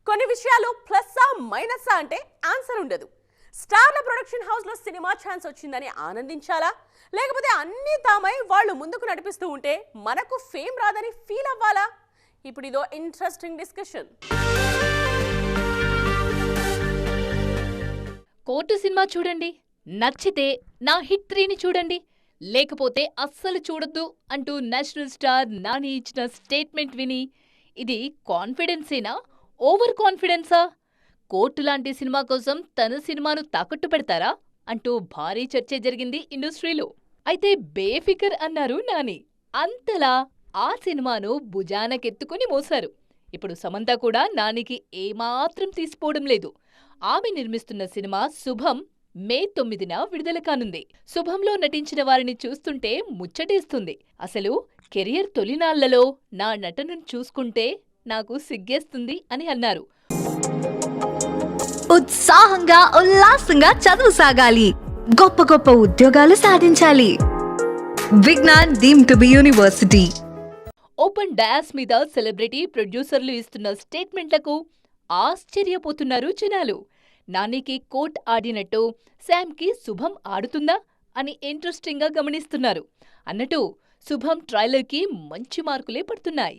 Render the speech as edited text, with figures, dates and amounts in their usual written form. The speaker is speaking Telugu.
కొన్ని విషయాలు ప్లస్సా మైనస్సా అంటే ఆన్సర్ ఉండదు. స్టార్ల ప్రొడక్షన్ హౌస్లో సినిమా ఛాన్స్ వచ్చిందని ఆనందించాలా, లేకపోతే అన్నీ తామై వాళ్ళు ముందుకు నడిపిస్తూ ఉంటే మనకు ఫేమ్ రాదని ఫీల్ అవ్వాలా? ఇప్పుడు ఇదో ఇంట్రెస్టింగ్ డిస్కషన్. కోర్టు సినిమా చూడండి, నచ్చితే నా హిట్ 3ని చూడండి, లేకపోతే అస్సలు చూడొద్దు అంటూ నేషనల్ స్టార్ నాని ఇచ్చిన స్టేట్మెంట్ విని ఇది కాన్ఫిడెన్సేనా, ఓవర్ కాన్ఫిడెన్సా? కోర్టు లాంటి సినిమా కోసం తన సినిమాను తాకట్టు పెడతారా అంటూ భారీ చర్చ జరిగింది ఇండస్ట్రీలో. అయితే బేఫికర్ అన్నారు నాని. అంతలా ఆ సినిమాను భుజానకెత్తుకుని మోశారు. ఇప్పుడు సమంత కూడా నానికి ఏమాత్రం తీసిపోవడం లేదు. ఆమె నిర్మిస్తున్న సినిమా శుభం మే 9న విడుదల కానుంది. శుభంలో నటించిన వారిని చూస్తుంటే ముచ్చటేస్తుంది. అసలు కెరియర్ తొలినాళ్లలో నా నటనను చూసుకుంటే నాకు సిగ్గేస్తుంది అని అన్నారు. ఉత్సాహంగా ఉల్లాసంగా చదువు సాగాలి, గొప్ప గొప్ప ఉద్యోగాలు సాధించాలి. Vignan deemed to be university. Open dais మీద సెలబ్రిటీ ప్రొడ్యూసర్లు ఇస్తున్న స్టేట్మెంట్లకు ఆశ్చర్యపోతున్నారు జనాలు. నానికి కోర్ట్ ఆడినట్టు శామ్కి శుభం ఆడుతుందా అని ఇంట్రెస్టింగ్గా గమనిస్తున్నారు. అన్నట్టు శుభం ట్రైలర్కి మంచి మార్కులే పడుతున్నాయి.